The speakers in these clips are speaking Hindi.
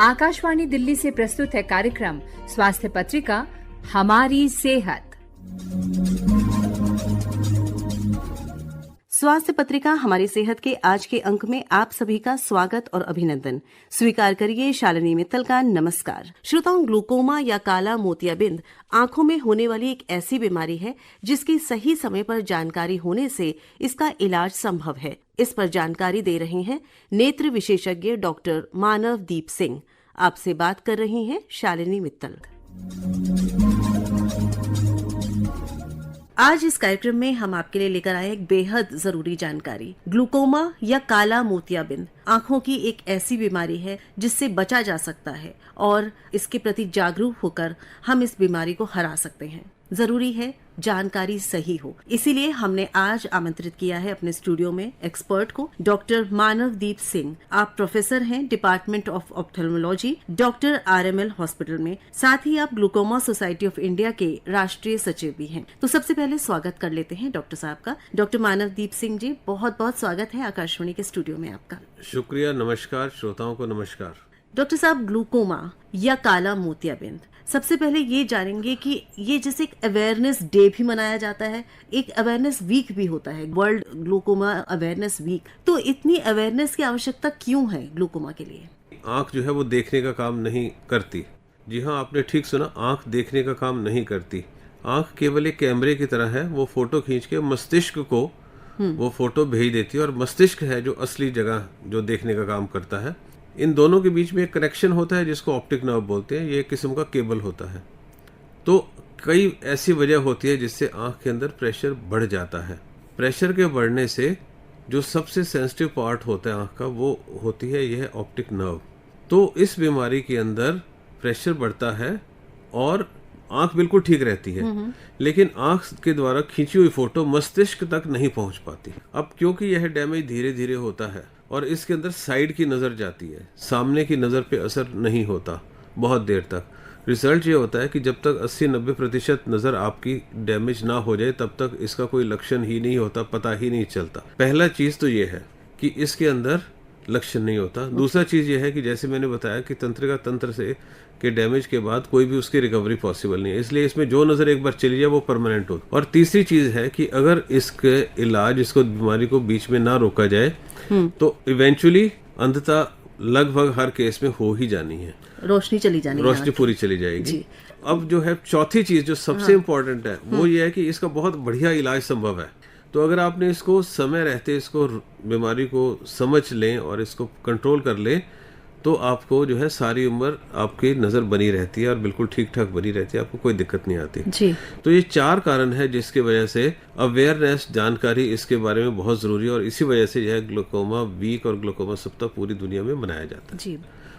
आकाशवाणी दिल्ली से प्रस्तुत है कार्यक्रम स्वास्थ्य पत्रिका हमारी सेहत। स्वास्थ्य पत्रिका हमारी सेहत के आज के अंक में आप सभी का स्वागत और अभिनंदन। स्वीकार करिए शालिनी मित्तल का नमस्कार। श्रोताओं, ग्लूकोमा या काला मोतियाबिंद आंखों में होने वाली एक ऐसी बीमारी है जिसकी सही समय पर जानकारी होने से इसका इलाज संभव है। इस पर जानकारी दे रहे हैं नेत्र विशेषज्ञ डॉक्टर मानवदीप सिंह। आपसे बात कर रही हैं शालिनी मित्तल। आज इस कार्यक्रम में हम आपके लिए लेकर आए एक बेहद जरूरी जानकारी। ग्लूकोमा या काला मोतियाबिंद आंखों की एक ऐसी बीमारी है जिससे बचा जा सकता है और इसके प्रति जागरूक होकर हम इस बीमारी को हरा सकते हैं। जरूरी है जानकारी सही हो, इसीलिए हमने आज आमंत्रित किया है अपने स्टूडियो में एक्सपर्ट को, डॉक्टर मानवदीप सिंह। आप प्रोफेसर हैं department of ophthalmology, doctor RML hospital में, साथ ही आप ग्लूकोमा सोसाइटी ऑफ इंडिया के राष्ट्रीय सचिव भी हैं। तो सबसे पहले स्वागत कर लेते हैं डॉक्टर साहब का। डॉक्टर मानवदीप सिंह जी, बहुत बहुत स्वागत है आकाशवाणी के स्टूडियो में आपका। शुक्रिया, नमस्कार, श्रोताओं को नमस्कार। डॉक्टर साहब, ग्लूकोमा या काला मोतियाबिंद, सबसे पहले ये जानेंगे कि ये जैसे एक अवेयरनेस डे भी मनाया जाता है, एक अवेयरनेस वीक भी होता है, वर्ल्ड ग्लूकोमा अवेयरनेस वीक, तो इतनी अवेयरनेस की आवश्यकता क्यों है ग्लूकोमा के लिए? आंख जो है वो देखने का काम नहीं करती। जी हाँ, आपने ठीक सुना, आंख देखने का काम नहीं करती। आंख केवल एक कैमरे की तरह है, वो फोटो खींच के मस्तिष्क को वो फोटो भेज देती है और मस्तिष्क है जो असली जगह जो देखने का काम करता है। इन दोनों के बीच में एक कनेक्शन होता है जिसको ऑप्टिक नर्व बोलते हैं। ये एक किस्म का केबल होता है। तो कई ऐसी वजह होती है जिससे आंख के अंदर प्रेशर बढ़ जाता है। प्रेशर के बढ़ने से जो सबसे सेंसिटिव पार्ट होता है आंख का, वो होती है यह ऑप्टिक नर्व। तो इस बीमारी के अंदर प्रेशर बढ़ता है और आंख बिल्कुल ठीक रहती है, लेकिन आंख के द्वारा खींची हुई फोटो मस्तिष्क तक नहीं पहुंच पाती। अब क्योंकि यह डैमेज धीरे धीरे होता है और इसके अंदर साइड की नज़र जाती है, सामने की नज़र पे असर नहीं होता बहुत देर तक। रिजल्ट ये होता है कि जब तक 80-90% नज़र आपकी डैमेज ना हो जाए तब तक इसका कोई लक्षण ही नहीं होता, पता ही नहीं चलता। पहला चीज़ तो ये है कि इसके अंदर लक्षण नहीं होता। दूसरा चीज़ ये है कि जैसे मैंने बताया कि तंत्रिका तंत्र से के डैमेज के बाद कोई भी उसकी रिकवरी पॉसिबल नहीं है, इसलिए इसमें जो नज़र एक बार चली जाए वो परमानेंट हो। और तीसरी चीज़ है कि अगर इसके इलाज, इसको बीमारी को बीच में ना रोका जाए तो इवेंचुअली अंततः लगभग हर केस में हो ही जानी है, रोशनी चली जानी, रोशनी पूरी चली जाएगी। अब जो है चौथी चीज़ जो सबसे इम्पोर्टेंट है वो ये है कि इसका बहुत बढ़िया इलाज संभव है। तो अगर आपने इसको समय रहते इसको बीमारी को समझ लें और इसको कंट्रोल कर लें तो आपको जो है सारी उम्र आपकी नज़र बनी रहती है और बिल्कुल ठीक ठाक बनी रहती है, आपको कोई दिक्कत नहीं आती जी। तो ये 4 कारण है जिसकी वजह से अवेयरनेस, जानकारी इसके बारे में बहुत ज़रूरी है और इसी वजह से यह ग्लूकोमा वीक और ग्लूकोमा सप्ताह पूरी दुनिया में मनाया जाता है जी।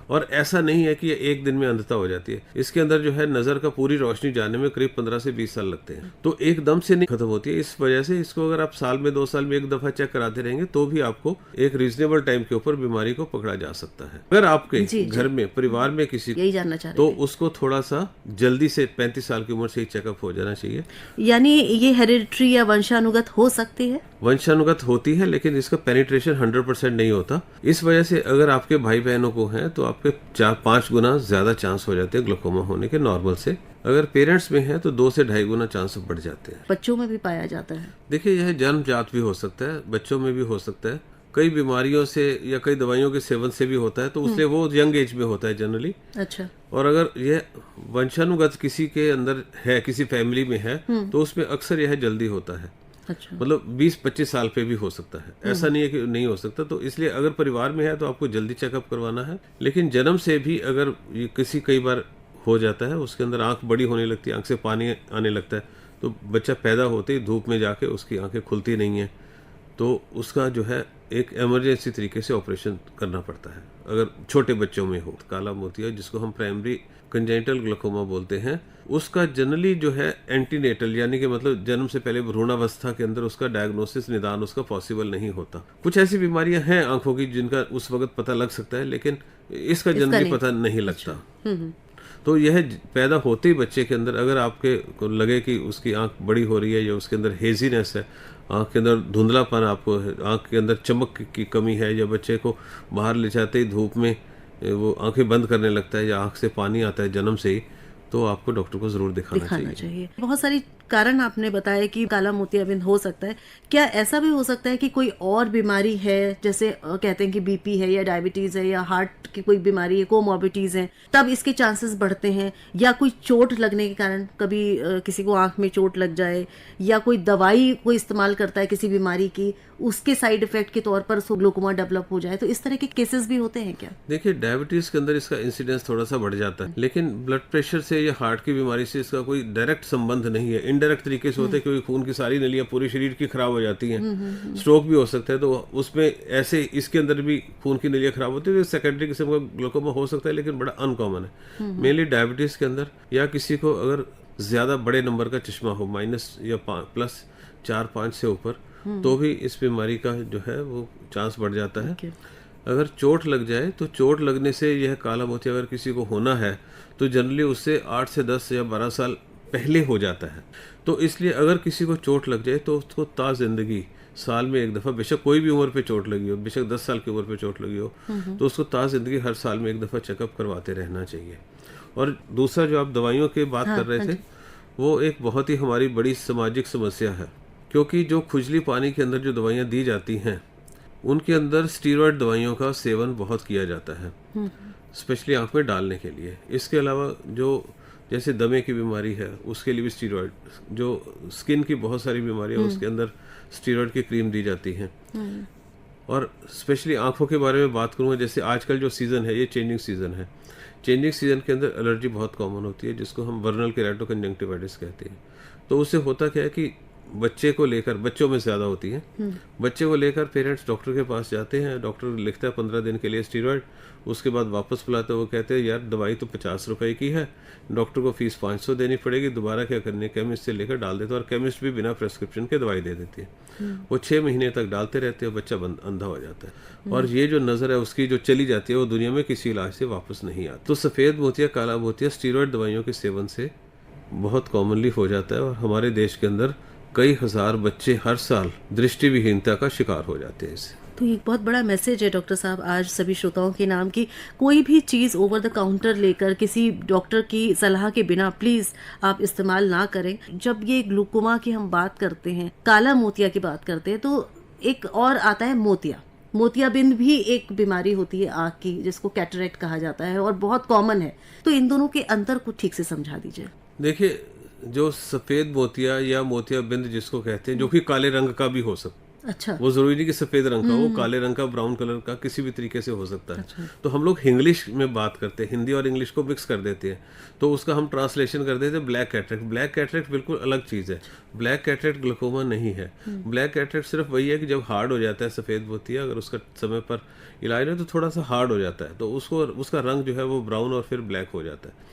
और ऐसा नहीं है कि ये एक दिन में अंधता हो जाती है। इसके अंदर जो है नज़र का पूरी रोशनी जाने में करीब 15 से 20 साल लगते हैं, तो एकदम से नहीं खत्म होती है। इस वजह से इसको अगर आप साल में 2 साल में एक दफ़ा चेक कराते रहेंगे तो भी आपको एक रीजनेबल टाइम के ऊपर बीमारी को पकड़ा जा सकता है। अगर आपके घर में, परिवार में किसी यही जानना चाह रहे तो उसको थोड़ा सा जल्दी से 35 साल की उम्र से ही चेकअप हो जाना चाहिए। यानी ये हेरिडिटरी या वंशानुगत हो सकती है? वंशानुगत होती है, लेकिन इसका पेनिट्रेशन 100% नहीं होता। इस वजह से अगर आपके भाई बहनों को है तो आपके 4-5 गुना ज्यादा चांस हो जाते हैं ग्लूकोमा होने के नॉर्मल से। अगर पेरेंट्स में है तो 2 से 2.5 गुना चांस बढ़ जाते हैं। बच्चों में भी पाया जाता है? देखिए, यह जन्मजात भी हो सकता है, बच्चों में भी हो सकता है, कई बीमारियों से या कई दवाइयों के सेवन से भी होता है, तो उससे वो यंग एज में होता है जनरली। अच्छा। और अगर यह वंशानुगत किसी के अंदर है, किसी फैमिली में है, तो उसमें अक्सर यह जल्दी होता है। अच्छा। मतलब 20-25 साल पे भी हो सकता है, ऐसा नहीं है कि नहीं हो सकता। तो इसलिए अगर परिवार में है तो आपको जल्दी चेकअप करवाना है। लेकिन जन्म से भी अगर किसी कई बार हो जाता है, उसके अंदर आंख बड़ी होने लगती है, आंख से पानी आने लगता है, तो बच्चा पैदा होते ही धूप में जाके उसकी आंखें खुलती नहीं है, तो उसका जो है एक इमरजेंसी तरीके से ऑपरेशन करना पड़ता है अगर छोटे बच्चों में हो। काला मोतिया जिसको हम प्राइमरी कंजेनिटल ग्लूकोमा बोलते हैं, उसका जनरली जो है एंटीनेटल यानी कि मतलब जन्म से पहले भ्रूणावस्था के अंदर उसका डायग्नोसिस, निदान उसका पॉसिबल नहीं होता। कुछ ऐसी बीमारियां हैं आंखों की जिनका उस वक्त पता लग सकता है, लेकिन इसका जनरली पता नहीं लगता। तो यह पैदा होते ही बच्चे के अंदर अगर आपके को लगे कि उसकी आंख बड़ी हो रही है या उसके अंदर हेजीनेस है, आंख के अंदर धुंधलापन, आपको आंख के अंदर चमक की कमी है, या बच्चे को बाहर ले जाते ही धूप में वो आंखें बंद करने लगता है या आंख से पानी आता है जन्म से ही, तो आपको डॉक्टर को जरूर दिखाना चाहिए। बहुत सारी कारण आपने बताया कि काला मोतियाबिंद हो सकता है। क्या ऐसा भी हो सकता है कि कोई और बीमारी है, जैसे कहते हैं कि बीपी है या डायबिटीज है या हार्ट की कोई बीमारी है, कोमॉर्बिडिटीज है, तब इसके चांसेस बढ़ते हैं? या कोई चोट लगने के कारण, कभी किसी को आंख में चोट लग जाए, या कोई दवाई कोई इस्तेमाल करता है किसी बीमारी की, उसके साइड इफेक्ट के तौर पर ग्लूकोमा डेवलप हो जाए, तो इस तरह के केसेस भी होते हैं क्या? देखिए, डायबिटीज के अंदर इसका इंसिडेंस थोड़ा सा बढ़ जाता है, लेकिन ब्लड प्रेशर से या हार्ट की बीमारी से इसका कोई डायरेक्ट संबंध नहीं है, इनडायरेक्ट तरीके से होता है, क्योंकि खून की सारी नलियां पूरे शरीर की खराब हो जाती हैं। स्ट्रोक भी हो सकता है, तो उसमें ऐसे इसके अंदर भी खून की नलियां खराब होती है, तो सेकेंडरी किस्म का ग्लूकोमा हो सकता है, लेकिन बड़ा अनकॉमन है। मेनली डायबिटीज के अंदर, या किसी को अगर ज्यादा बड़े नंबर का चश्मा हो, माइनस या प्लस 4-5 से ऊपर, तो भी इस बीमारी का जो है वो चांस बढ़ जाता है। अगर चोट लग जाए, तो चोट लगने से यह काला मोतिया अगर किसी को होना है तो जनरली उससे 8 से 10 या 12 साल पहले हो जाता है। तो इसलिए अगर किसी को चोट लग जाए तो उसको ता जिंदगी साल में एक दफ़ा, बेशक कोई भी उम्र पे चोट लगी हो, बेशक 10 साल की उम्र पे चोट लगी हो, तो उसको ता जिंदगी हर साल में एक दफ़ा चेकअप करवाते रहना चाहिए। और दूसरा, जो आप दवाइयों की बात कर रहे थे, वो एक बहुत ही हमारी बड़ी सामाजिक समस्या है, क्योंकि जो खुजली पानी के अंदर जो दवाइयाँ दी जाती हैं, उनके अंदर स्टीरॉयड दवाइयों का सेवन बहुत किया जाता है, स्पेशली आंख में डालने के लिए। इसके अलावा जो जैसे दमे की बीमारी है, उसके लिए भी स्टीरॉयड, जो स्किन की बहुत सारी बीमारी है उसके अंदर स्टीरॉयड की क्रीम दी जाती है। और स्पेशली आंखों के बारे में बात करूँगा, जैसे आजकल जो सीज़न है, ये चेंजिंग सीज़न है। चेंजिंग सीज़न के अंदर एलर्जी बहुत कॉमन होती है, जिसको हम वर्नल केराटोकंजंक्टिवाइटिस कहते हैं। तो उससे होता क्या है कि बच्चे को लेकर, बच्चों में ज़्यादा होती है, बच्चे को लेकर पेरेंट्स डॉक्टर के पास जाते हैं, डॉक्टर लिखता है 15 दिन के लिए स्टीरॉयड, उसके बाद वापस बुलाते हैं, वो कहते हैं यार दवाई तो 50 रुपए की है, डॉक्टर को फीस 500 देनी पड़ेगी, दोबारा क्या करने, केमिस्ट से लेकर डाल देते हैं, और केमिस्ट भी बिना प्रेस्क्रिप्शन के दवाई दे देती है। वो 6 महीने तक डालते रहते हैं, बच्चा अंधा हो जाता है, और ये जो नज़र है उसकी जो चली जाती है, वो दुनिया में किसी इलाज से वापस नहीं आती। तो सफ़ेद मोतिया, काला मोतिया स्टीरॉयड दवाइयों के सेवन से बहुत कॉमनली हो जाता है, और हमारे देश के अंदर कई हजार बच्चे हर साल दृष्टिविहीनता का शिकार हो जाते हैं इससे। तो ये बहुत बड़ा मैसेज है डॉक्टर साहब आज सभी श्रोताओं के नाम की, कोई भी चीज़ ओवर द काउंटर लेकर किसी डॉक्टर की सलाह के बिना प्लीज़ आप इस्तेमाल ना करें। जब ये ग्लूकोमा की हम बात करते हैं, काला मोतिया की बात करते हैं, तो एक और आता है मोतियाबिंद भी एक बीमारी होती है आँख की, जिसको कैटरेक्ट कहा जाता है और बहुत कॉमन है। तो इन दोनों के अंतर को ठीक से समझा दीजिए। देखिए, जो सफेद मोतिया या मोतियाबिंद जिसको कहते हैं, जो कि काले रंग का भी हो सकता है। अच्छा। वो जरूरी नहीं कि सफेद रंग का, वो काले रंग का, ब्राउन कलर का, किसी भी तरीके से हो सकता है। अच्छा। तो हम लोग इंग्लिश में बात करते हैं, हिंदी और इंग्लिश को मिक्स कर देते हैं, तो उसका हम ट्रांसलेशन कर देते हैं ब्लैक कैटरेक्ट। ब्लैक कैटरेक्ट बिल्कुल अलग चीज़ है, ब्लैक कैटरेक्ट ग्लूकोमा नहीं है। ब्लैक कैटरेक्ट सिर्फ वही है कि जब हार्ड हो जाता है सफ़ेद मोतिया, अगर उसका समय पर इलाज हो तो थोड़ा सा हार्ड हो जाता है, तो उसका रंग जो है वो ब्राउन और फिर ब्लैक हो जाता है,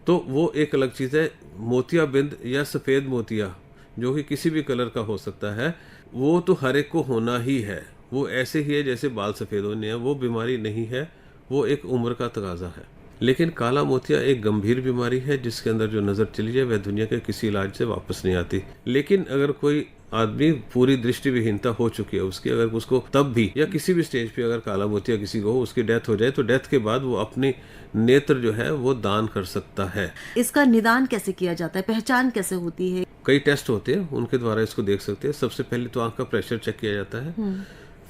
तो वो एक अलग चीज़ है। मोतियाबिंद या सफ़ेद मोतिया, जो कि किसी भी कलर का हो सकता है, वो तो हर एक को होना ही है। वो ऐसे ही है जैसे बाल सफ़ेद होने हैं, वो बीमारी नहीं है, वो एक उम्र का तकाजा है। लेकिन काला मोतिया एक गंभीर बीमारी है, जिसके अंदर जो नज़र चली जाए वह दुनिया के किसी इलाज से वापस नहीं आती। लेकिन अगर कोई आदमी पूरी दृष्टिविहीनता हो चुकी है उसकी, अगर उसको तब भी या किसी भी स्टेज पे अगर काला मोतिया किसी को हो, उसकी डेथ हो जाए, तो डेथ के बाद वो अपनी नेत्र जो है वो दान कर सकता है। इसका निदान कैसे किया जाता है, पहचान कैसे होती है? कई टेस्ट होते हैं, उनके द्वारा इसको देख सकते हैं। सबसे पहले तो आंख का प्रेशर चेक किया जाता है,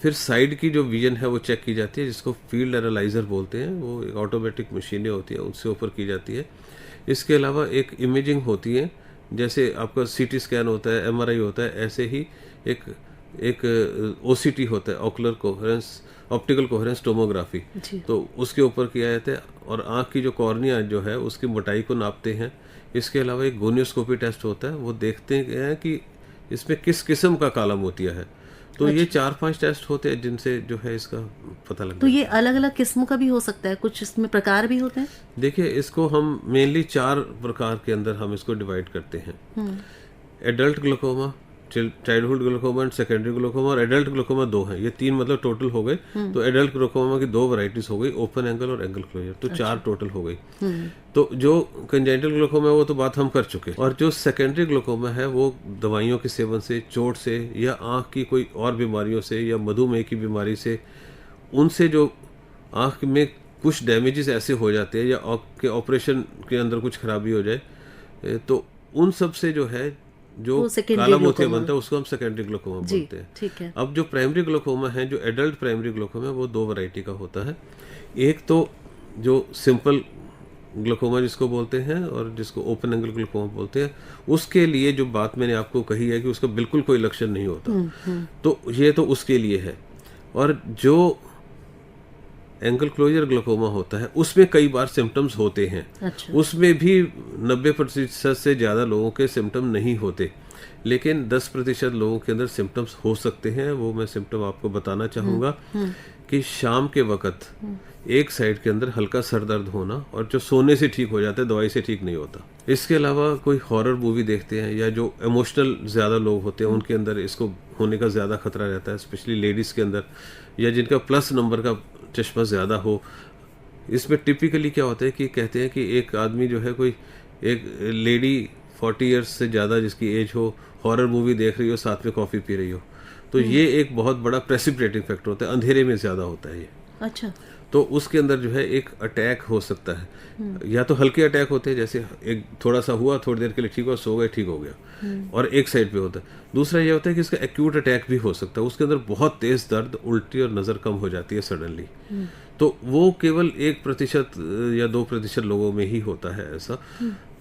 फिर साइड की जो विजन है वो चेक की जाती है, जिसको फील्ड एनालाइजर बोलते हैं। वो एक ऑटोमेटिक मशीनें होती है, उससे ऊपर की जाती है। इसके अलावा एक इमेजिंग होती है, जैसे आपका सीटी स्कैन होता है, एमआरआई होता है, ऐसे ही एक ओसीटी होता है, ocular coherence, optical coherence tomography, तो उसके ऊपर किया जाता है। और आँख की जो कॉर्निया जो है उसकी मोटाई को नापते हैं। इसके अलावा एक गोनियोस्कोपी टेस्ट होता है, वो देखते हैं कि इसमें किस किस्म का काला मोतिया है। तो ये 4-5 टेस्ट होते हैं जिनसे जो है इसका पता लगता है। तो ये अलग अलग किस्मों का भी हो सकता है, कुछ इसमें प्रकार भी होते हैं? देखिए, इसको हम मेनली 4 प्रकार के अंदर हम इसको डिवाइड करते हैं। Adult glaucoma, childhood glaucoma and secondary glaucoma, और एडल्ट ग्लूकोमा 2 है। ये 3 मतलब टोटल हो गए। तो एडल्ट ग्लूकोमा की 2 वैरायटीज हो गई, ओपन एंगल और एंगल क्लोजर, तो 4 टोटल हो गई। तो जो कंजेंटल ग्लूकोमा है वो तो बात हम कर चुके, और जो सेकेंडरी ग्लूकोमा है वो दवाइयों के सेवन से, चोट से, या आँख की कोई और बीमारियों से, या मधुमेह की बीमारी से, उनसे जो आँख में कुछ डैमेजेस ऐसे हो जाते हैं या आपके ऑपरेशन के अंदर कुछ खराबी हो जाए, तो उन सब से जो है जो वो secondary काला मोतिया ग्लोकोमा। बनता है उसको हम सेकेंडरी ग्लोकोमा जी, बोलते हैं। ठीक है। अब जो प्राइमरी ग्लोकोमा है, जो एडल्ट प्राइमरी ग्लोकोमा है, वो 2 वैरायटी का होता है। एक तो जो सिंपल ग्लोकोमा जिसको बोलते हैं और जिसको ओपन एंगल ग्लोकोमा बोलते हैं, उसके लिए जो बात मैंने आपको कही है कि उसका बिल्कुल कोई लक्षण नहीं होता, तो ये तो उसके लिए है। और जो एंगल क्लोजर ग्लोकोमा होता है उसमें कई बार सिम्टम्स होते हैं। अच्छा। उसमें भी 90% से ज़्यादा लोगों के सिम्टम नहीं होते, लेकिन 10% लोगों के अंदर सिम्टम्स हो सकते हैं। वो मैं सिम्टम आपको बताना चाहूँगा कि शाम के वक़्त एक साइड के अंदर हल्का सर दर्द होना, और जो सोने से ठीक हो जाता है, दवाई से ठीक नहीं होता। इसके अलावा कोई हॉरर मूवी देखते हैं या जो इमोशनल ज़्यादा लोग होते हैं उनके अंदर इसको होने का ज़्यादा खतरा रहता है, स्पेशली लेडीज़ के अंदर, या जिनका प्लस नंबर का चश्मा ज़्यादा हो। इसमें टिपिकली क्या होता है कि कहते हैं कि एक आदमी जो है, कोई एक लेडी 40 इयर्स से ज़्यादा जिसकी एज हो, हॉरर मूवी देख रही हो, साथ में कॉफ़ी पी रही हो, तो ये एक बहुत बड़ा प्रेसिपिटेटिंग फैक्टर होता है। अंधेरे में ज़्यादा होता है ये। अच्छा। तो उसके अंदर जो है एक अटैक हो सकता है, या तो हल्के अटैक होते हैं, जैसे एक थोड़ा सा हुआ, थोड़ी देर के लिए ठीक हुआ, सो गए, ठीक हो गया, और एक साइड पे होता है। दूसरा ये होता है कि इसका एक्यूट अटैक भी हो सकता है, उसके अंदर बहुत तेज दर्द, उल्टी और नज़र कम हो जाती है सडनली। तो वो केवल 1% या 2% लोगों में ही होता है ऐसा।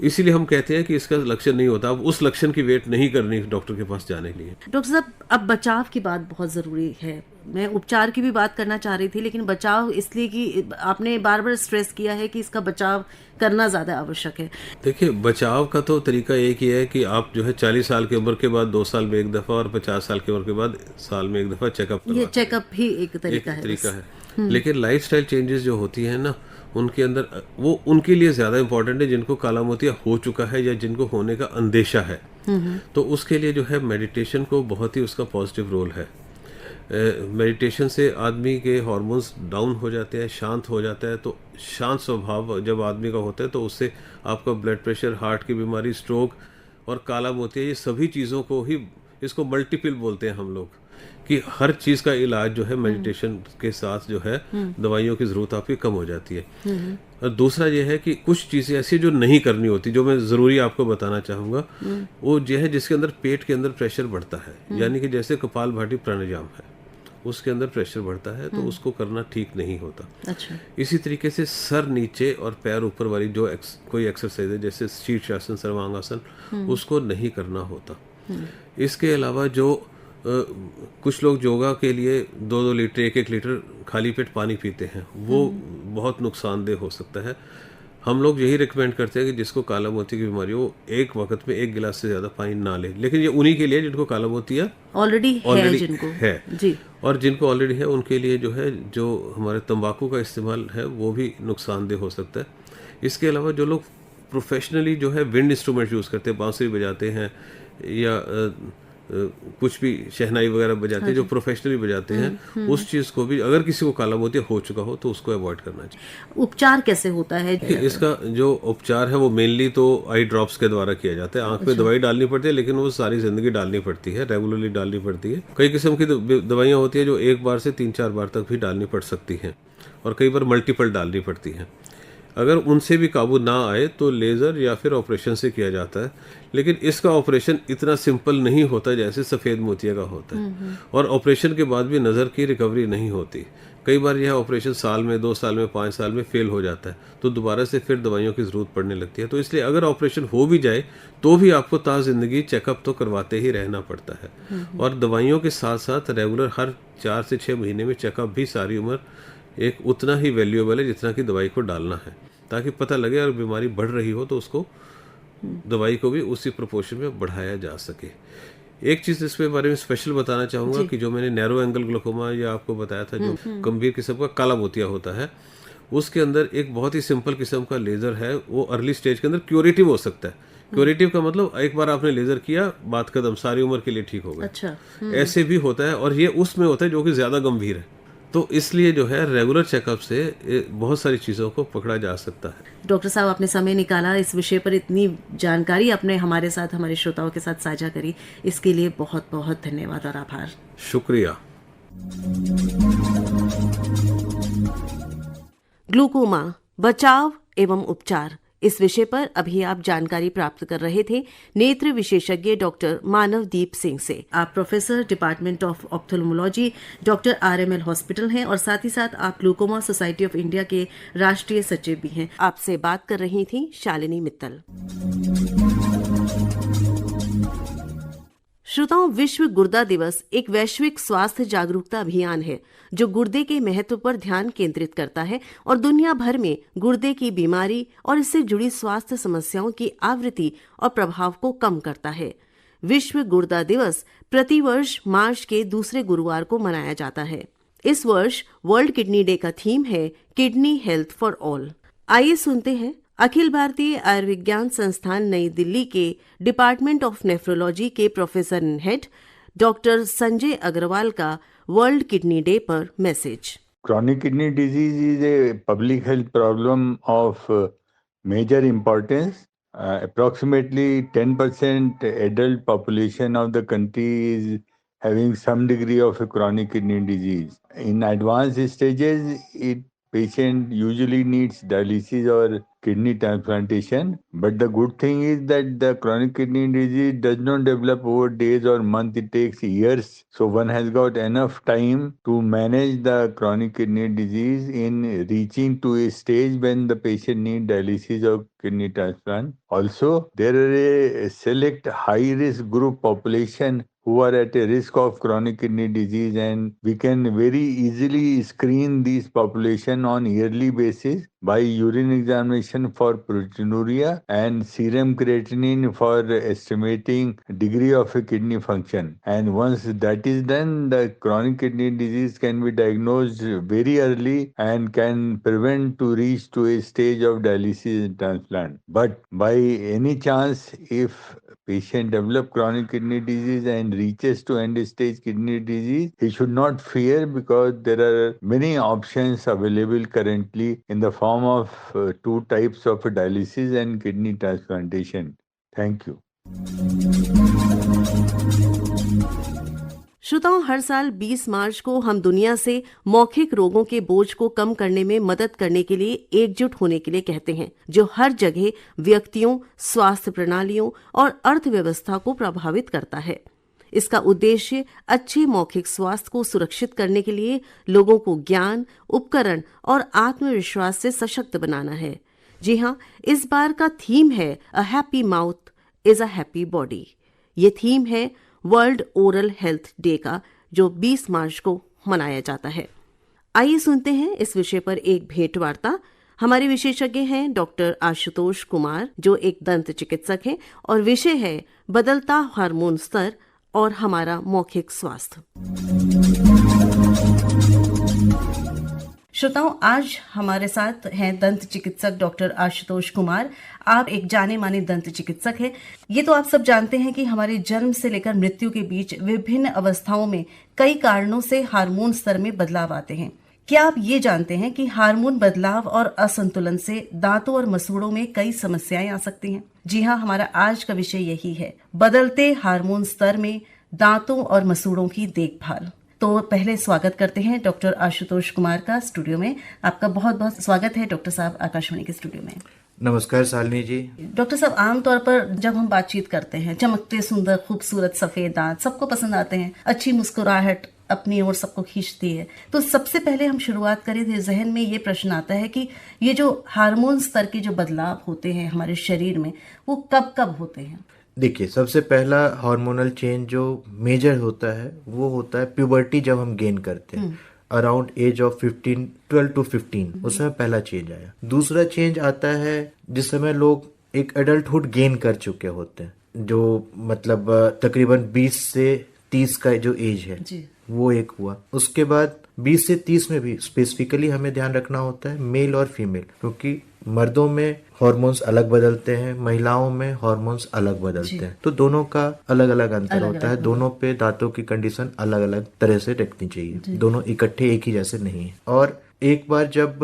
इसीलिए हम कहते हैं कि इसका लक्षण नहीं होता। अब उस लक्षण की वेट नहीं करनी डॉक्टर के पास जाने के लिए। डॉक्टर साहब, अब बचाव की बात बहुत ज़रूरी है। मैं उपचार की भी बात करना चाह रही थी, लेकिन बचाव इसलिए कि आपने बार बार स्ट्रेस किया है कि इसका बचाव करना ज़्यादा आवश्यक है। देखिए, बचाव का तो तरीका एक ही है कि आप जो है 40 साल की उम्र के बाद 2 साल में एक दफ़ा, और 50 साल की उम्र के बाद साल में एक दफ़ा चेकअप ये चेकअप ही एक तरीका है। लेकिन लाइफस्टाइल चेंजेस जो होती हैं ना, उनके अंदर वो उनके लिए ज़्यादा इंपॉर्टेंट है जिनको काला मोतिया हो चुका है या जिनको होने का अंदेशा है। तो उसके लिए जो है मेडिटेशन को बहुत ही उसका पॉजिटिव रोल है। मेडिटेशन से आदमी के हार्मोन्स डाउन हो जाते हैं, शांत हो जाता है। तो शांत स्वभाव जब आदमी का होता है तो उससे आपका ब्लड प्रेशर, हार्ट की बीमारी, स्ट्रोक और काला मोतिया, ये सभी चीज़ों को ही, इसको मल्टीपल बोलते हैं हम लोग, कि हर चीज़ का इलाज जो है मेडिटेशन के साथ जो है दवाइयों की ज़रूरत आपकी कम हो जाती है। और दूसरा ये है कि कुछ चीज़ें ऐसी जो नहीं करनी होती, जो मैं ज़रूरी आपको बताना चाहूँगा, वो जो है जिसके अंदर पेट के अंदर प्रेशर बढ़ता है, यानी कि जैसे कपालभाति प्राणायाम है, उसके अंदर प्रेशर बढ़ता है, तो उसको करना ठीक नहीं होता। अच्छा। इसी तरीके से सर नीचे और पैर ऊपर वाली जो कोई एक्सरसाइज है, जैसे शीर्षासन, सर्वांगासन, उसको नहीं करना होता। इसके अलावा जो कुछ लोग योगा के लिए 2-2 लीटर, 1-1 लीटर खाली पेट पानी पीते हैं, वो बहुत नुकसानदेह हो सकता है। हम लोग यही रिकमेंड करते हैं कि जिसको काला मोतिया की बीमारी हो, एक वक्त में 1 गिलास से ज़्यादा पानी ना ले। लेकिन ये उन्हीं के लिए जिनको काला मोतिया ऑलरेडी है जी, और जिनको ऑलरेडी है उनके लिए जो है, जो हमारे तंबाकू का इस्तेमाल है वो भी नुकसानदेह हो सकता है। इसके अलावा जो लोग प्रोफेशनली जो है विंड इंस्ट्रूमेंट यूज़ करते हैं, बांसुरी बजाते हैं या कुछ भी शहनाई वगैरह बजाते हैं, जो प्रोफेशनली बजाते हैं, उस चीज़ को भी, अगर किसी को काला मोतिया हो चुका हो तो उसको अवॉइड करना चाहिए। उपचार कैसे होता है? इसका जो उपचार है वो मेनली तो आई ड्रॉप्स के द्वारा किया जाता है। आंख में दवाई डालनी पड़ती है, लेकिन वो सारी जिंदगी डालनी पड़ती है, रेगुलरली डालनी पड़ती है। कई किस्म की दवाइयाँ होती है जो 1 बार से 3-4 बार तक भी डालनी पड़ सकती हैं, और कई बार मल्टीपल डालनी पड़ती हैं। अगर उनसे भी काबू ना आए तो लेज़र या फिर ऑपरेशन से किया जाता है। लेकिन इसका ऑपरेशन इतना सिंपल नहीं होता जैसे सफ़ेद मोतिया का होता है, और ऑपरेशन के बाद भी नज़र की रिकवरी नहीं होती। कई बार यह ऑपरेशन साल में, 2 साल में, 5 साल में फेल हो जाता है, तो दोबारा से फिर दवाइयों की ज़रूरत पड़ने लगती है। तो इसलिए अगर ऑपरेशन हो भी जाए तो भी आपको ता ज़िंदगी चेकअप तो करवाते ही रहना पड़ता है, और दवाइयों के साथ साथ रेगुलर हर 4 से 6 महीने में चेकअप भी सारी उम्र एक उतना ही वैल्यूएबल है जितना कि दवाई को डालना है, ताकि पता लगे अगर बीमारी बढ़ रही हो तो उसको, दवाई को भी उसी प्रोपोर्शन में बढ़ाया जा सके। एक चीज़ इसके बारे में स्पेशल बताना चाहूँगा कि जो मैंने नैरो एंगल ग्लोकोमा या आपको बताया था, जो गंभीर किस्म का काला मोतिया होता है, उसके अंदर एक बहुत ही सिंपल किस्म का लेज़र है, वो अर्ली स्टेज के अंदर क्यूरेटिव हो सकता है। क्यूरेटिव का मतलब एक बार आपने लेज़र किया, बात खत्म, सारी उम्र के लिए ठीक हो गया। अच्छा। ऐसे भी होता है, और ये उसमें होता है जो कि ज़्यादा गंभीर है। तो इसलिए जो है रेगुलर चेकअप से बहुत सारी चीज़ों को पकड़ा जा सकता है। डॉक्टर साहब, आपने समय निकाला, इस विषय पर इतनी जानकारी आपने हमारे साथ, हमारे श्रोताओं के साथ साझा करी, इसके लिए बहुत बहुत धन्यवाद और आभार। शुक्रिया। ग्लूकोमा, बचाव एवं उपचार, इस विषय पर अभी आप जानकारी प्राप्त कर रहे थे नेत्र विशेषज्ञ डॉक्टर मानवदीप सिंह से। आप professor department of ophthalmology doctor RML hospital हैं और साथ ही साथ आप ग्लूकोमा सोसाइटी ऑफ इंडिया के राष्ट्रीय सचिव भी हैं। आपसे बात कर रही थी शालिनी मित्तल। श्रोताओं, विश्व गुर्दा दिवस एक वैश्विक स्वास्थ्य जागरूकता अभियान है जो गुर्दे के महत्व पर ध्यान केंद्रित करता है और दुनिया भर में गुर्दे की बीमारी और इससे जुड़ी स्वास्थ्य समस्याओं की आवृत्ति और प्रभाव को कम करता है। विश्व गुर्दा दिवस प्रतिवर्ष मार्च के दूसरे गुरुवार को मनाया जाता है। इस वर्ष वर्ल्ड किडनी डे का थीम है किडनी हेल्थ फॉर ऑल। आइए सुनते हैं अखिल भारतीय आयुर्विज्ञान संस्थान नई दिल्ली के डिपार्टमेंट ऑफ नेफ्रोलॉजी के professor in head doctor Sanjay Agrawal का वर्ल्ड किडनी डे पर message. Chronic kidney disease is a public health problem of major importance. Approximately 10% adult population of the country is having some degree of a chronic kidney disease. In advanced stages, patient usually needs dialysis or kidney transplantation. But the good thing is that the chronic kidney disease does not develop over days or months. It takes years. So one has got enough time to manage the chronic kidney disease in reaching to a stage when the patient needs dialysis or kidney transplant. Also, there are a select high-risk group population who are at a risk of chronic kidney disease, and we can very easily screen these population on yearly basis by urine examination for proteinuria and serum creatinine for estimating degree of a kidney function. And once that is done, the chronic kidney disease can be diagnosed very early and can prevent to reach to a stage of dialysis and transplant. But by any chance, if patient develop chronic kidney disease and reaches to end stage kidney disease, he should not fear, because there are many options available currently in the form of two types of dialysis and kidney transplantation. Thank you. श्रोताओं, हर साल 20 मार्च को हम दुनिया से मौखिक रोगों के बोझ को कम करने में मदद करने के लिए एकजुट होने के लिए कहते हैं, जो हर जगह व्यक्तियों, स्वास्थ्य प्रणालियों और अर्थव्यवस्था को प्रभावित करता है। इसका उद्देश्य अच्छे मौखिक स्वास्थ्य को सुरक्षित करने के लिए लोगों को ज्ञान, उपकरण और आत्मविश्वास से सशक्त बनाना है। जी हाँ, इस बार का थीम है a happy mouth is a happy body. ये थीम है वर्ल्ड ओरल हेल्थ डे का, जो 20 मार्च को मनाया जाता है। आइए सुनते हैं इस विषय पर एक भेंट वार्ता। हमारे विशेषज्ञ हैं डॉक्टर आशुतोष कुमार, जो एक दंत चिकित्सक हैं, और विषय है बदलता हार्मोन स्तर और हमारा मौखिक स्वास्थ्य। श्रोताओं, आज हमारे साथ हैं दंत चिकित्सक डॉक्टर आशुतोष कुमार। आप एक जाने माने दंत चिकित्सक हैं। ये तो आप सब जानते हैं कि हमारे जन्म से लेकर मृत्यु के बीच विभिन्न अवस्थाओं में कई कारणों से हार्मोन स्तर में बदलाव आते हैं। क्या आप ये जानते हैं कि हार्मोन बदलाव और असंतुलन से दांतों और मसूड़ों में कई समस्याएं आ सकती हैं? जी हाँ, हमारा आज का विषय यही है, बदलते हार्मोन स्तर में दांतों और मसूड़ों की देखभाल। तो पहले स्वागत करते हैं डॉक्टर आशुतोष कुमार का स्टूडियो में। आपका बहुत बहुत स्वागत है डॉक्टर साहब आकाशवाणी के स्टूडियो में। नमस्कार शालिनी जी। डॉक्टर साहब, आमतौर पर जब हम बातचीत करते हैं, चमकते सुंदर खूबसूरत सफेद दांत सबको पसंद आते हैं, अच्छी मुस्कुराहट अपनी ओर सबको खींचती है। तो सबसे पहले हम शुरुआत करें तो जहन में ये प्रश्न आता है कि ये जो हार्मोन स्तर के जो बदलाव होते हैं हमारे शरीर में, वो कब कब होते हैं? देखिए, सबसे पहला हार्मोनल चेंज जो मेजर होता है वो होता है प्यूबर्टी, जब हम गेन करते हैं अराउंड एज ऑफ 12 to 15, उस समय पहला चेंज आया। दूसरा चेंज आता है जिस समय लोग एक एडल्टहुड गेन कर चुके होते हैं, जो मतलब तकरीबन 20 से 30 का जो एज है जी, वो एक हुआ। उसके बाद 20 से 30 में भी स्पेसिफिकली हमें ध्यान रखना होता है मेल और फीमेल, क्योंकि मर्दों में हार्मोन्स अलग बदलते हैं, महिलाओं में हार्मोन्स अलग बदलते हैं, तो दोनों का अलग अलग अंतर होता है। दोनों पे दांतों की कंडीशन अलग अलग तरह से रखनी चाहिए, दोनों इकट्ठे एक ही जैसे नहीं है। और एक बार जब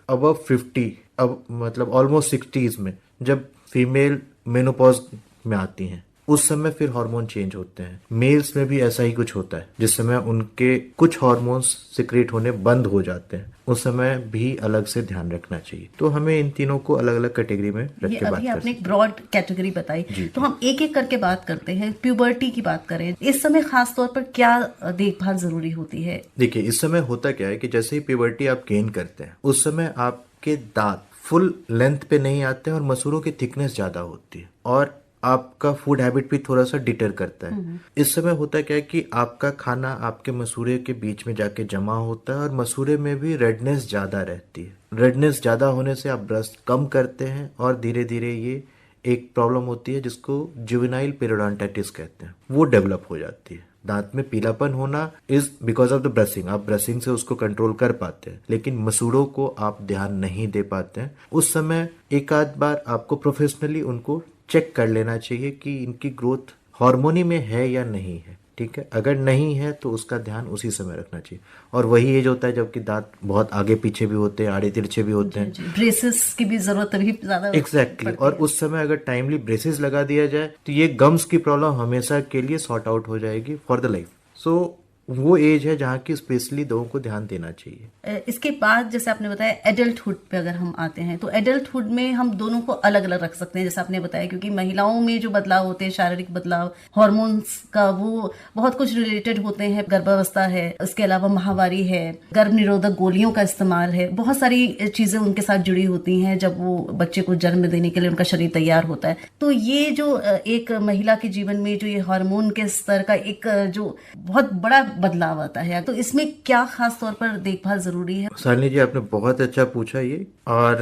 अबव 50, अब मतलब ऑलमोस्ट 60s में जब फीमेल मेनोपॉज में आती हैं, उस समय फिर हार्मोन चेंज होते हैं। मेल्स में भी ऐसा ही कुछ होता है, जिस समय उनके कुछ हार्मोन्स सिक्रेट होने बंद हो जाते हैं, उस समय भी अलग से ध्यान रखना चाहिए। तो हमें इन तीनों को अलग अलग कैटेगरी में रख ये के बात अभी कर आपने एक सकते ब्रॉड कैटेगरी बताई, तो हम एक एक करके बात करते हैं। प्यूबर्टी की बात करें, इस समय खास तौर पर क्या देखभाल जरूरी होती है? देखिए, इस समय होता क्या है कि जैसे ही प्यूबर्टी आप गेन करते हैं, उस समय आपके दांत फुल लेंथ पे नहीं आते हैं और मसूड़ों की थिकनेस ज्यादा होती है और आपका फूड हैबिट भी थोड़ा सा डिटर करता है। इस समय होता क्या है कि आपका खाना आपके मसूड़े के बीच में जाके जमा होता है और मसूड़े में भी रेडनेस ज्यादा रहती है। रेडनेस ज्यादा होने से आप ब्रश कम करते हैं और धीरे धीरे ये एक प्रॉब्लम होती है जिसको जुवेनाइल पेरियोडोंटाइटिस कहते हैं, वो डेवलप हो जाती है। दांत में पीलापन होना is because of the brushing. आप ब्रशिंग से उसको कंट्रोल कर पाते हैं, लेकिन मसूड़ों को आप ध्यान नहीं दे पाते हैं। उस समय एक आध बार आपको प्रोफेशनली उनको चेक कर लेना चाहिए कि इनकी ग्रोथ हार्मोनी में है या नहीं है। ठीक है, अगर नहीं है तो उसका ध्यान उसी समय रखना चाहिए। और वही एज होता है जबकि दांत बहुत आगे पीछे भी होते हैं, आड़े तिरछे भी होते हैं। ब्रेसेस की भी जरूरत भी ज्यादा एग्जैक्टली। और उस समय अगर टाइमली ब्रेसेस लगा दिया जाए तो ये गम्स की प्रॉब्लम हमेशा के लिए सॉर्ट आउट हो जाएगी फॉर द लाइफ। सो वो एज है जहाँ की स्पेशली लोगों को ध्यान देना चाहिए। इसके बाद जैसे आपने बताया एडल्टहुड पे अगर हम आते हैं, तो एडल्टहुड में हम दोनों को अलग अलग रख सकते हैं, जैसे आपने बताया, क्योंकि महिलाओं में जो बदलाव होते हैं, शारीरिक बदलाव, हार्मोन्स का, वो बहुत कुछ रिलेटेड होते हैं। गर्भावस्था है, उसके अलावा माहवारी है, गर्भ निरोधक गोलियों का इस्तेमाल है, बहुत सारी चीजें उनके साथ जुड़ी होती हैं जब वो बच्चे को जन्म देने के लिए उनका शरीर तैयार होता है। तो ये जो एक महिला के जीवन में जो ये हार्मोन के स्तर का एक जो बहुत बड़ा बदलाव आता है, तो इसमें क्या खास तौर पर देखभाल जरूरी है? शालिनी जी, आपने बहुत अच्छा पूछा ये। और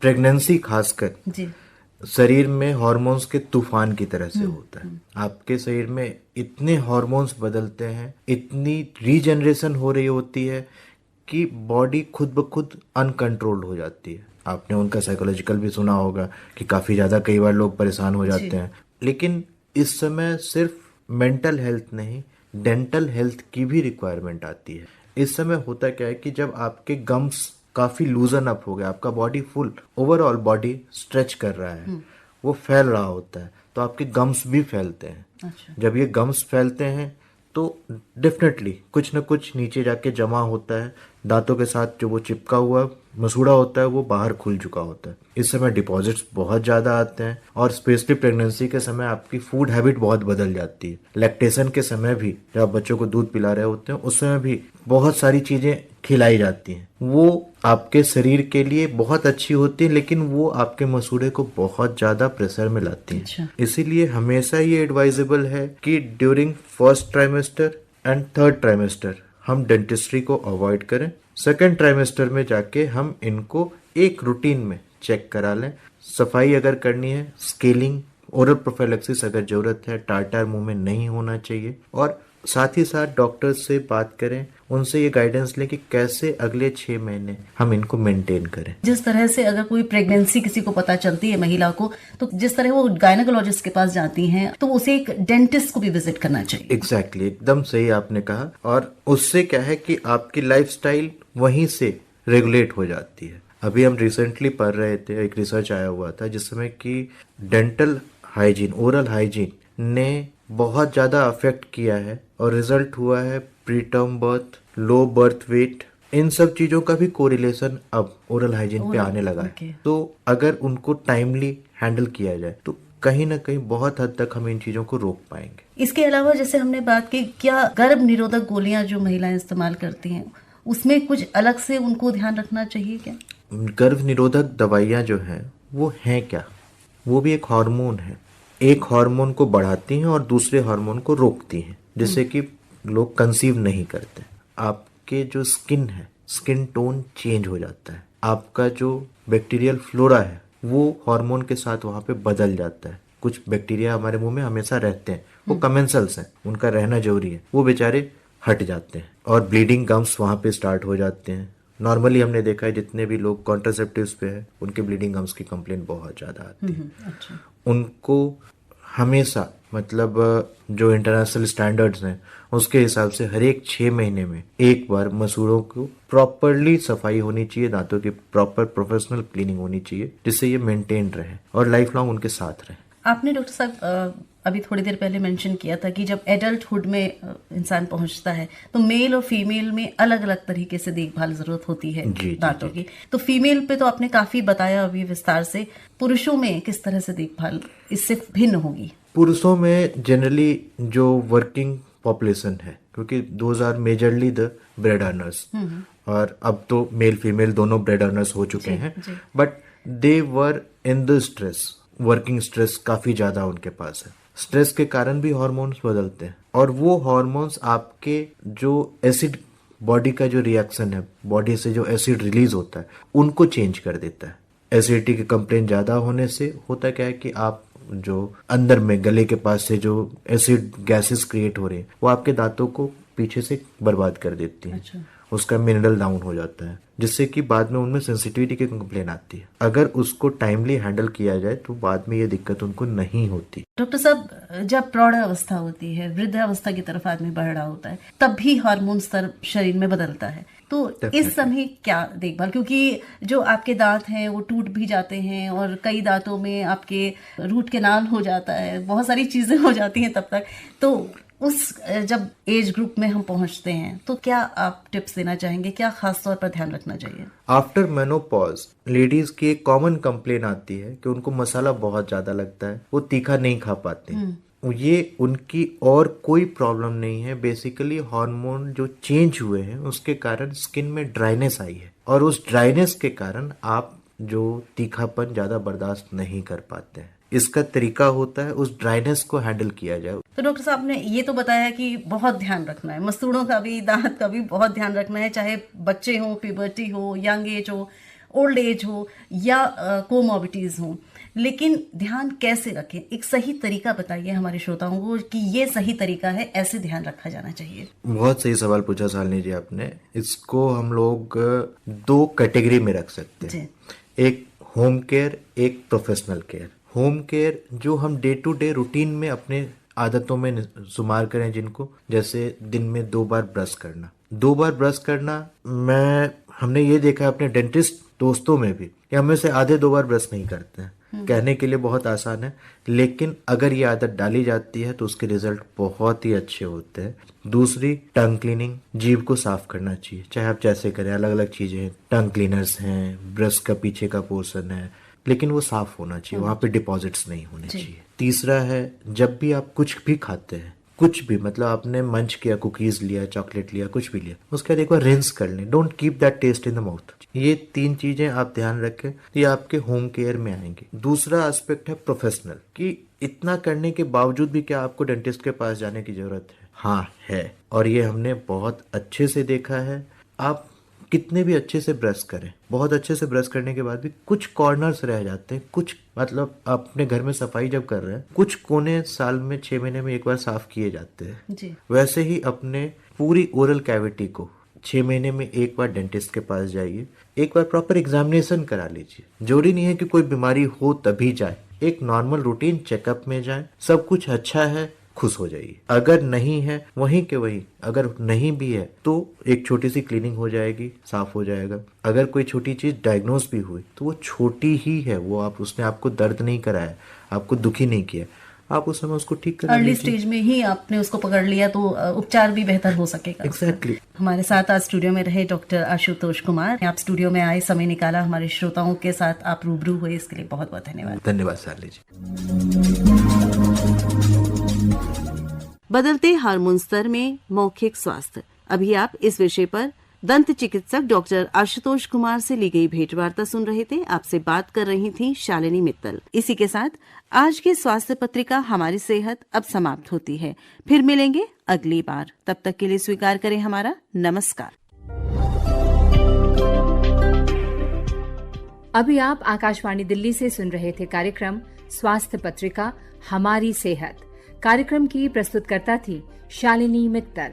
प्रेगनेंसी खासकर जी, शरीर में हार्मोन्स के तूफान की तरह से होता है। आपके शरीर में इतने हार्मोन्स बदलते हैं, इतनी रीजनरेशन हो रही होती है कि बॉडी खुद ब खुद अनकंट्रोल्ड हो जाती है। आपने उनका साइकोलॉजिकल भी सुना होगा कि काफी ज्यादा कई बार लोग परेशान हो जाते हैं। लेकिन इस समय सिर्फ मेंटल हेल्थ नहीं, डेंटल हेल्थ की भी रिक्वायरमेंट आती है। इस समय होता क्या है कि जब आपके गम्स काफी लूजन अप हो गया, आपका body full overall body stretch कर रहा है, वो फैल रहा होता है, तो आपके गम्स भी फैलते हैं। अच्छा। जब ये गम्स फैलते हैं तो डेफिनेटली कुछ न कुछ नीचे जाके जमा होता है। दांतों के साथ जो वो चिपका हुआ मसूड़ा होता है वो बाहर खुल चुका होता है। इस समय डिपॉजिट्स बहुत ज्यादा आते हैं और स्पेशली प्रेगनेंसी के समय आपकी फूड हैबिट बहुत बदल जाती है। लैक्टेशन के समय भी जब आप बच्चों को दूध पिला रहे होते हैं, उस समय भी बहुत सारी चीजें खिलाई जाती हैं। वो आपके शरीर के लिए बहुत अच्छी होती है, लेकिन वो आपके मसूड़े को बहुत ज्यादा प्रेशर में लाती है। अच्छा। इसीलिए हमेशा ये एडवाइजेबल है कि during first trimester and third trimester हम डेंटिस्ट्री को अवॉइड करें। सेकेंड ट्राइमेस्टर में जाके हम इनको एक रूटीन में चेक करा लें। सफाई अगर करनी है, स्केलिंग, ओरल प्रोफाइलैक्सिस अगर जरूरत है, टार्टार मुंह में नहीं होना चाहिए। और साथ ही साथ डॉक्टर से बात करें, उनसे ये गाइडेंस लें कि कैसे अगले 6 महीने हम इनको मेंटेन करें। जिस तरह से अगर कोई प्रेगनेंसी किसी को पता चलती है महिला को, तो जिस तरह वो गायनेकोलॉजिस्ट के पास जाती हैं, तो उसे एक डेंटिस्ट को भी विजिट करना चाहिए। एग्जैक्टली, एकदम सही आपने कहा। और उससे क्या है कि आपकी लाइफस्टाइल वहीं से रेगुलेट हो जाती है। अभी हम रिसेंटली पढ़ रहे थे, एक रिसर्च आया हुआ था जिसमें कि डेंटल हाइजीन, ओरल हाइजीन ने बहुत ज्यादा अफेक्ट किया है और रिजल्ट हुआ है preterm birth, low birth weight, इन सब चीजों का भी कोरिलेशन अब ओरल हाइजीन पे आने लगा है। तो अगर उनको टाइमली हैंडल किया जाए तो कहीं ना कहीं बहुत हद तक हम इन चीजों को रोक पाएंगे। इसके अलावा जैसे हमने बात की, क्या गर्भ निरोधक गोलियां जो महिलाएं इस्तेमाल करती हैं, उसमें कुछ अलग से उनको ध्यान रखना चाहिए क्या? गर्भ निरोधक दवाइयां जो हैं वो हैं क्या? वो भी एक हार्मोन है। एक हार्मोन को बढ़ाती हैं और दूसरे हार्मोन को रोकती हैं, जिससे कि लोग कंसीव नहीं करते। आपके जो स्किन है, स्किन टोन चेंज हो जाता है। आपका जो बैक्टीरियल फ्लोरा है वो हार्मोन के साथ वहां पे बदल जाता है। कुछ बैक्टीरिया हमारे मुंह में हमेशा रहते हैं, वो कमेंसल्स हैं, उनका रहना जरूरी है, वो बेचारे हट जाते हैं और ब्लीडिंग गम्स वहां पे स्टार्ट हो जाते हैं। नॉर्मली हमने देखा है जितने भी लोग कॉन्ट्रासेप्टिव्स पे है उनके ब्लीडिंग गम्स की कंप्लेंट बहुत ज्यादा आती है। अच्छा। उनको हमेशा, मतलब जो इंटरनेशनल स्टैंडर्ड्स हैं उसके हिसाब से हर एक 6 महीने में एक बार मसूड़ों को प्रॉपरली सफाई होनी चाहिए, दांतों की प्रॉपर प्रोफेशनल क्लीनिंग होनी चाहिए, जिससे ये मेंटेन रहे और लाइफ लॉन्ग उनके साथ रहे। आपने डॉक्टर साहब अभी थोड़ी देर पहले मेंशन किया था कि जब एडल्टहुड में इंसान पहुंचता है तो मेल और फीमेल में अलग अलग तरीके से देखभाल जरूरत होती है दांतों की। तो फीमेल पे तो आपने काफी बताया अभी विस्तार से, पुरुषों में किस तरह से देखभाल इससे भिन्न होगी? पुरुषों में जनरली जो वर्किंग पॉपुलेशन है, क्योंकि those are majorly the bread earners, और अब तो मेल फीमेल दोनों ब्रेड अर्नर्स हो चुके हैं, but they were in the stress, working stress काफी ज्यादा उनके पास है। स्ट्रेस के कारण भी हार्मोन्स बदलते हैं, और वो हार्मोन्स आपके जो एसिड बॉडी का जो रिएक्शन है, बॉडी से जो एसिड रिलीज होता है उनको चेंज कर देता है। एसिडिटी की कंप्लेन ज्यादा होने से होता क्या है कि आप जो अंदर में गले के पास से जो एसिड गैसेस क्रिएट हो रहे हैं वो आपके दांतों को पीछे से बर्बाद कर देती है। अच्छा। उसका मिनरल डाउन हो जाता है, जिससे कि बाद में उनमें सेंसिटिविटी की कंप्लेन आती है। अगर उसको टाइमली हैंडल किया जाए तो बाद में ये दिक्कत उनको नहीं होती। डॉक्टर साहब, जब प्रौढ़ अवस्था होती है, वृद्धावस्था की तरफ आदमी बढ़ रहा होता है, तब भी हार्मोन स्तर शरीर में बदलता है, तो इस समय क्या देखभाल? क्योंकि जो आपके दांत हैं वो टूट भी जाते हैं और कई दांतों में आपके रूट कैनाल हो जाता है, बहुत सारी चीजें हो जाती हैं तब तक। तो उस जब एज ग्रुप में हम पहुंचते हैं तो क्या आप टिप्स देना चाहेंगे, क्या खास तौर पर ध्यान रखना चाहिए? आफ्टर मेनोपॉज लेडीज की एक कॉमन कंप्लेन आती है कि उनको मसाला बहुत ज्यादा लगता है, वो तीखा नहीं खा पाते। ये उनकी और कोई प्रॉब्लम नहीं है, बेसिकली हार्मोन जो चेंज हुए हैं उसके कारण स्किन में ड्राइनेस आई है, और उस ड्राइनेस के कारण आप जो तीखापन ज्यादा बर्दाश्त नहीं कर पाते हैं। इसका तरीका होता है उस ड्राइनेस को हैंडल किया जाए। तो डॉक्टर साहब ने ये तो बताया कि बहुत ध्यान रखना है, मसूड़ों का भी, दांत का भी बहुत ध्यान रखना है, चाहे बच्चे हो, प्यूबर्टी हो, यंग एज हो, ओल्ड एज हो या कोमॉर्बिडिटीज हो। लेकिन ध्यान कैसे रखें, एक सही तरीका बताइए हमारे श्रोताओं को कि ये सही तरीका है, ऐसे ध्यान रखा जाना चाहिए। बहुत सही सवाल पूछा शालिनी जी आपने। इसको हम लोग 2 कैटेगरी में रख सकते हैं, एक होम केयर, एक प्रोफेशनल केयर। होम केयर जो हम डे टू डे रूटीन में अपने आदतों में शुमार करें, जिनको जैसे दिन में 2 बार ब्रश करना, 2 बार ब्रश करना। हमने ये देखा है अपने डेंटिस्ट दोस्तों में भी कि हमें से आधे 2 बार ब्रश नहीं करते हैं। कहने के लिए बहुत आसान है, लेकिन अगर ये आदत डाली जाती है तो उसके रिजल्ट बहुत ही अच्छे होते हैं। दूसरी, टंग क्लीनिंग, जीभ को साफ करना चाहिए, चाहे आप जैसे करें, अलग अलग चीजें, टंग क्लीनर्स हैं, ब्रश का पीछे का पोर्शन है, लेकिन वो साफ होना चाहिए, वहां पे डिपॉजिट्स नहीं होने चाहिए। तीसरा है, जब भी आप कुछ भी खाते हैं, कुछ भी, मतलब आपने मंच किया, कुकीज लिया, चॉकलेट लिया, कुछ भी लिया, उसके बाद एक बार रिंस कर लें। Don't keep that taste in the mouth. ये 3 चीजें आप ध्यान रखें, ये आपके होम केयर में आएंगे। दूसरा एस्पेक्ट है प्रोफेशनल, कि इतना करने के बावजूद भी क्या आपको डेंटिस्ट के पास जाने की जरूरत है? हाँ है, और ये हमने बहुत अच्छे से देखा है। आप कितने भी अच्छे से ब्रश करें, बहुत अच्छे से ब्रश करने के बाद भी कुछ कॉर्नर्स रह जाते हैं, कुछ, मतलब आप अपने घर में सफाई जब कर रहे हैं, कुछ कोने साल में 6 महीने में एक बार साफ किए जाते हैं जी। वैसे ही अपने पूरी ओरल कैविटी को 6 महीने में एक बार डेंटिस्ट के पास जाइए, एक बार प्रॉपर एग्जामिनेशन करा लीजिए। जरूरी नहीं है कि कोई बीमारी हो तभी जाए, एक नॉर्मल रूटीन चेकअप में जाए, सब कुछ अच्छा है, खुश हो जाइए। अगर नहीं है वहीं के वहीं, अगर नहीं भी है तो एक छोटी सी क्लीनिंग हो जाएगी, साफ हो जाएगा। अगर कोई छोटी चीज डायग्नोज भी हुई तो वो छोटी ही है, वो उसने आपको दर्द नहीं कराया, आपको दुखी नहीं किया, आप उस समय उसको ठीक कर अर्ली स्टेज में ही आपने उसको पकड़ लिया तो उपचार भी बेहतर हो सकेगा। एग्जैक्टली। हमारे साथ आज स्टूडियो में रहे डॉक्टर आशुतोष कुमार। आप स्टूडियो में आए, समय निकाला, हमारे श्रोताओं के साथ आप रूबरू हुए, इसके लिए बहुत बहुत धन्यवाद। धन्यवाद शालिनी जी। बदलते हार्मोन स्तर में मौखिक स्वास्थ्य, अभी आप इस विषय पर दंत चिकित्सक डॉक्टर आशुतोष कुमार से ली गई भेंटवार्ता सुन रहे थे। आपसे बात कर रही थी शालिनी मित्तल। इसी के साथ आज की स्वास्थ्य पत्रिका हमारी सेहत अब समाप्त होती है। फिर मिलेंगे अगली बार, तब तक के लिए स्वीकार करें हमारा नमस्कार। अभी आप आकाशवाणी दिल्ली से सुन रहे थे कार्यक्रम स्वास्थ्य पत्रिका हमारी सेहत। कार्यक्रम की प्रस्तुतकर्ता थी शालिनी मित्तल।